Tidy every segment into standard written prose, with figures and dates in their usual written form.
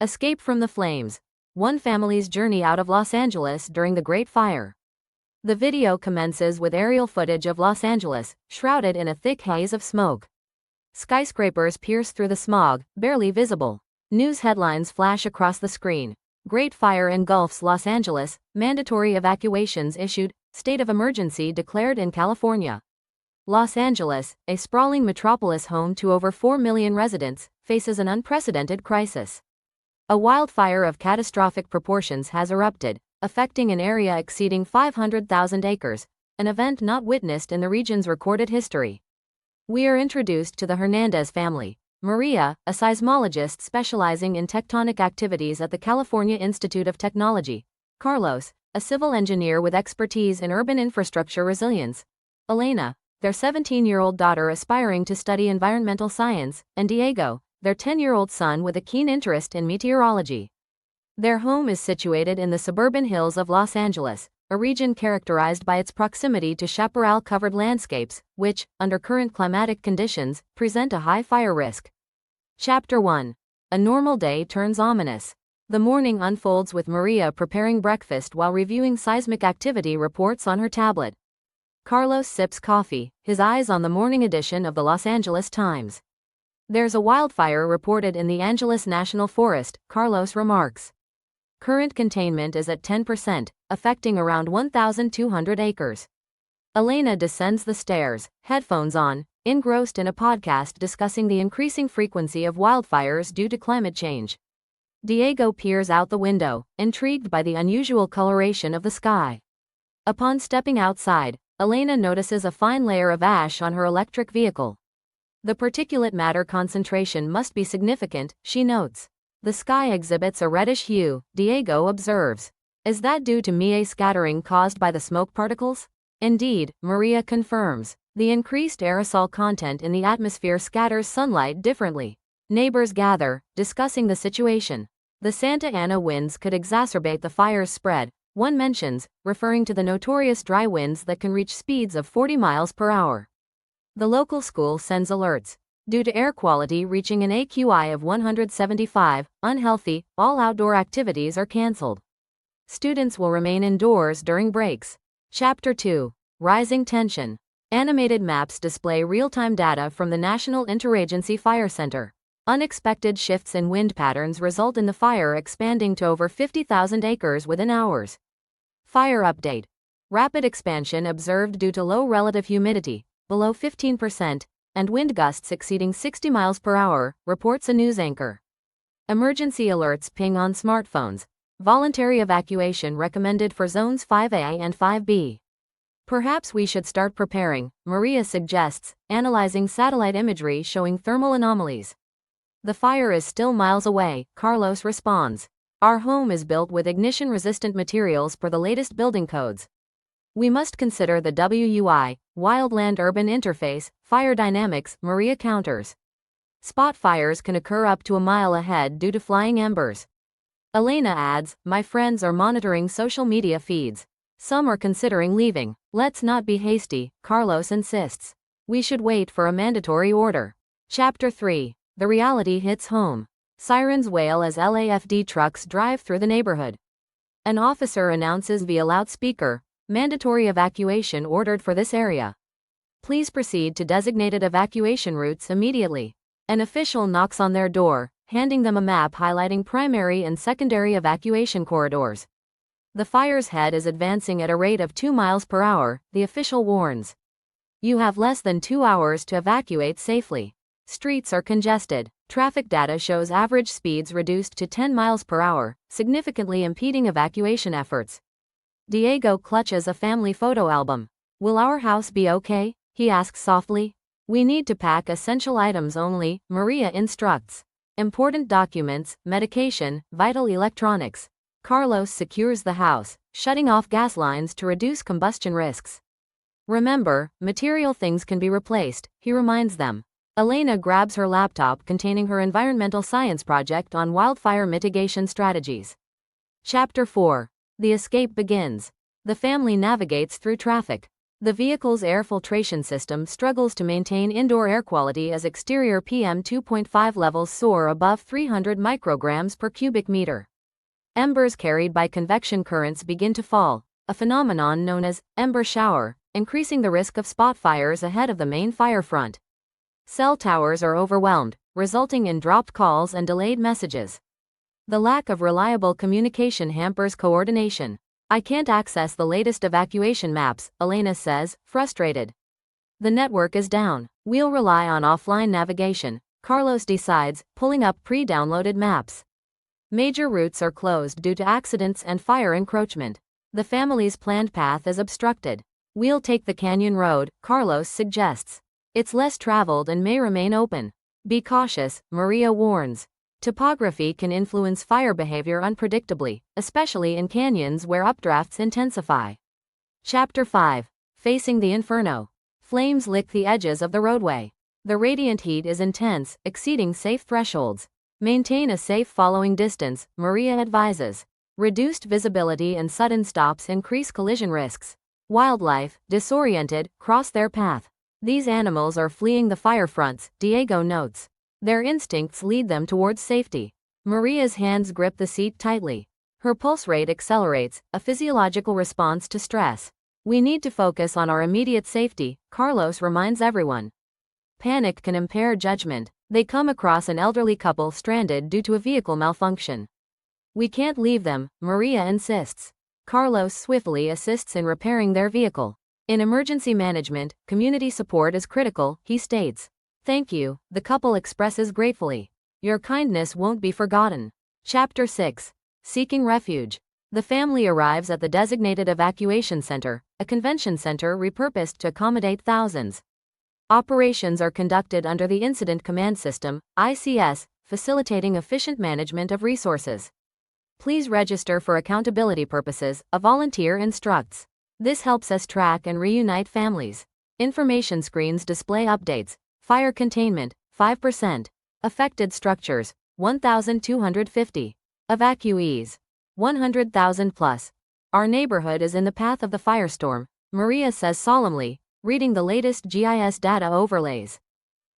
Escape from the flames. One family's journey out of Los Angeles during the Great Fire. The video commences with aerial footage of Los Angeles, shrouded in a thick haze of smoke. Skyscrapers pierce through the smog, barely visible. News headlines flash across the screen. Great Fire engulfs Los Angeles, mandatory evacuations issued, state of emergency declared in California. Los Angeles, a sprawling metropolis home to over 4 million residents, faces an unprecedented crisis. A wildfire of catastrophic proportions has erupted, affecting an area exceeding 500,000 acres, an event not witnessed in the region's recorded history. We are introduced to the Hernandez family. Maria, a seismologist specializing in tectonic activities at the California Institute of Technology. Carlos, a civil engineer with expertise in urban infrastructure resilience. Elena, their 17-year-old daughter aspiring to study environmental science, and Diego, their 10-year-old son with a keen interest in meteorology. Their home is situated in the suburban hills of Los Angeles, a region characterized by its proximity to chaparral-covered landscapes, which, under current climatic conditions, present a high fire risk. Chapter 1. A normal day turns ominous. The morning unfolds with Maria preparing breakfast while reviewing seismic activity reports on her tablet. Carlos sips coffee, his eyes on the morning edition of the Los Angeles Times. There's a wildfire reported in the Angeles National Forest, Carlos remarks. Current containment is at 10%, affecting around 1,200 acres. Elena descends the stairs, headphones on, engrossed in a podcast discussing the increasing frequency of wildfires due to climate change. Diego peers out the window, intrigued by the unusual coloration of the sky. Upon stepping outside, Elena notices a fine layer of ash on her electric vehicle. The particulate matter concentration must be significant, she notes. The sky exhibits a reddish hue, Diego observes. Is that due to mie scattering caused by the smoke particles? Indeed, Maria confirms. The increased aerosol content in the atmosphere scatters sunlight differently. Neighbors gather, discussing the situation. The Santa Ana winds could exacerbate the fire's spread, one mentions, referring to the notorious dry winds that can reach speeds of 40 miles per hour. The local school sends alerts. Due to air quality reaching an AQI of 175, unhealthy, all outdoor activities are cancelled. Students will remain indoors during breaks. Chapter 2. Rising tension. Animated maps display real-time data from the National Interagency Fire Center. Unexpected shifts in wind patterns result in the fire expanding to over 50,000 acres within hours. Fire update. Rapid expansion observed due to low relative humidity, below 15%, and wind gusts exceeding 60 miles per hour, reports a news anchor. Emergency alerts ping on smartphones. Voluntary evacuation recommended for zones 5A and 5B. Perhaps we should start preparing, Maria suggests, analyzing satellite imagery showing thermal anomalies. The fire is still miles away, Carlos responds. Our home is built with ignition-resistant materials per the latest building codes. We must consider the WUI, wildland-urban interface, fire dynamics, Maria counters. Spot fires can occur up to a mile ahead due to flying embers. Elena adds, my friends are monitoring social media feeds. Some are considering leaving. Let's not be hasty, Carlos insists. We should wait for a mandatory order. Chapter 3. The reality hits home. Sirens wail as LAFD trucks drive through the neighborhood. An officer announces via loudspeaker, mandatory evacuation ordered for this area. Please proceed to designated evacuation routes immediately. An official knocks on their door, handing them a map highlighting primary and secondary evacuation corridors. The fire's head is advancing at a rate of 2 miles per hour, the official warns. You have less than 2 hours to evacuate safely. Streets are congested. Traffic data shows average speeds reduced to 10 miles per hour, significantly impeding evacuation efforts. Diego clutches a family photo album. Will our house be okay? He asks softly. We need to pack essential items only, Maria instructs. Important documents, medication, vital electronics. Carlos secures the house, shutting off gas lines to reduce combustion risks. Remember, material things can be replaced, he reminds them. Elena grabs her laptop containing her environmental science project on wildfire mitigation strategies. Chapter 4. The escape begins. The family navigates through traffic. The vehicle's air filtration system struggles to maintain indoor air quality as exterior PM 2.5 levels soar above 300 micrograms per cubic meter. Embers carried by convection currents begin to fall, a phenomenon known as ember shower, increasing the risk of spot fires ahead of the main fire front. Cell towers are overwhelmed, resulting in dropped calls and delayed messages. The lack of reliable communication hampers coordination. I can't access the latest evacuation maps, Elena says, frustrated. The network is down. We'll rely on offline navigation, Carlos decides, pulling up pre-downloaded maps. Major routes are closed due to accidents and fire encroachment. The family's planned path is obstructed. We'll take the canyon road, Carlos suggests. It's less traveled and may remain open. Be cautious, Maria warns. Topography can influence fire behavior unpredictably, especially in canyons where updrafts intensify. Chapter 5. Facing the Inferno. Flames lick the edges of the roadway. The radiant heat is intense, exceeding safe thresholds. Maintain a safe following distance, Maria advises. Reduced visibility and sudden stops increase collision risks. Wildlife, disoriented, cross their path. These animals are fleeing the fire fronts, Diego notes. Their instincts lead them towards safety. Maria's hands grip the seat tightly. Her pulse rate accelerates, a physiological response to stress. We need to focus on our immediate safety, Carlos reminds everyone. Panic can impair judgment. They come across an elderly couple stranded due to a vehicle malfunction. We can't leave them, Maria insists. Carlos swiftly assists in repairing their vehicle. In emergency management, community support is critical, he states. Thank you, the couple expresses gratefully. Your kindness won't be forgotten. Chapter 6. Seeking refuge. The family arrives at the designated evacuation center, a convention center repurposed to accommodate thousands. Operations are conducted under the Incident Command System, ICS, facilitating efficient management of resources. Please register for accountability purposes, a volunteer instructs. This helps us track and reunite families. Information screens display updates. Fire containment, 5%. Affected structures, 1,250. Evacuees, 100,000 plus. Our neighborhood is in the path of the firestorm, Maria says solemnly, reading the latest GIS data overlays.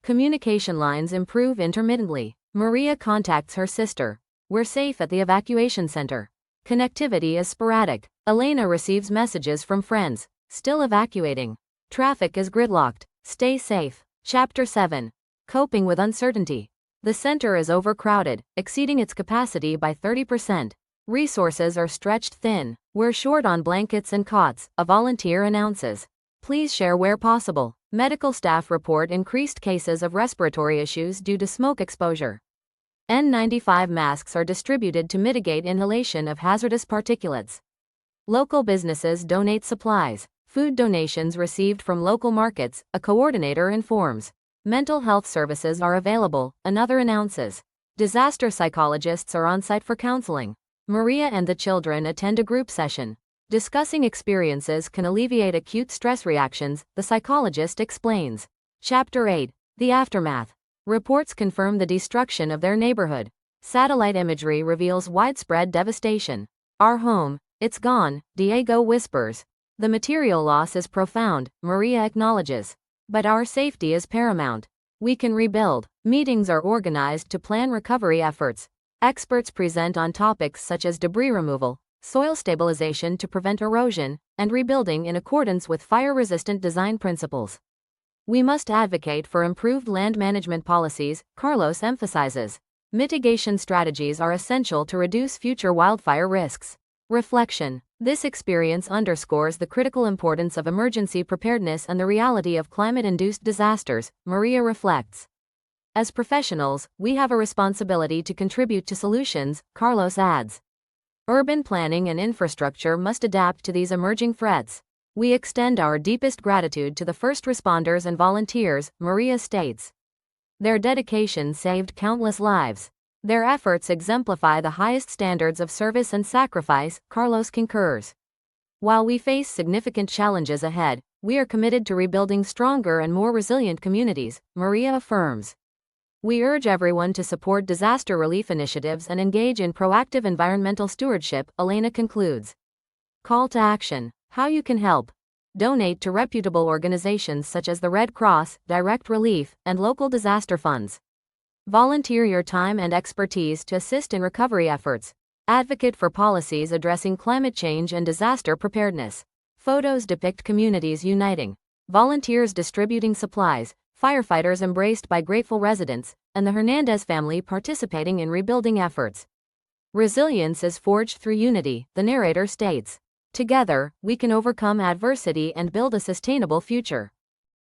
Communication lines improve intermittently. Maria contacts her sister. We're safe at the evacuation center. Connectivity is sporadic. Elena receives messages from friends. Still evacuating. Traffic is gridlocked. Stay safe. Chapter 7. Coping with uncertainty. The center is overcrowded, exceeding its capacity by 30%. Resources are stretched thin. We're short on blankets and cots, a volunteer announces. Please share where possible. Medical staff report increased cases of respiratory issues due to smoke exposure. N95 masks are distributed to mitigate inhalation of hazardous particulates. Local businesses donate supplies. Food donations received from local markets, a coordinator informs. Mental health services are available, another announces. Disaster psychologists are on site for counseling. Maria and the children attend a group session. Discussing experiences can alleviate acute stress reactions, the psychologist explains. Chapter 8. The Aftermath. Reports confirm the destruction of their neighborhood. Satellite imagery reveals widespread devastation. Our home, it's gone, Diego whispers. The material loss is profound, Maria acknowledges. But our safety is paramount. We can rebuild. Meetings are organized to plan recovery efforts. Experts present on topics such as debris removal, soil stabilization to prevent erosion, and rebuilding in accordance with fire-resistant design principles. We must advocate for improved land management policies, Carlos emphasizes. Mitigation strategies are essential to reduce future wildfire risks. Reflection. This experience underscores the critical importance of emergency preparedness and the reality of climate-induced disasters, Maria reflects. As professionals, we have a responsibility to contribute to solutions, Carlos adds. Urban planning and infrastructure must adapt to these emerging threats. We extend our deepest gratitude to the first responders and volunteers, Maria states. Their dedication saved countless lives. Their efforts exemplify the highest standards of service and sacrifice, Carlos concurs. While we face significant challenges ahead, we are committed to rebuilding stronger and more resilient communities, Maria affirms. We urge everyone to support disaster relief initiatives and engage in proactive environmental stewardship, Elena concludes. Call to action. How you can help. Donate to reputable organizations such as the Red Cross, Direct Relief, and local disaster funds. Volunteer your time and expertise to assist in recovery efforts. Advocate for policies addressing climate change and disaster preparedness. Photos depict communities uniting. Volunteers distributing supplies, firefighters embraced by grateful residents, and the Hernandez family participating in rebuilding efforts. Resilience is forged through unity, the narrator states. Together, we can overcome adversity and build a sustainable future.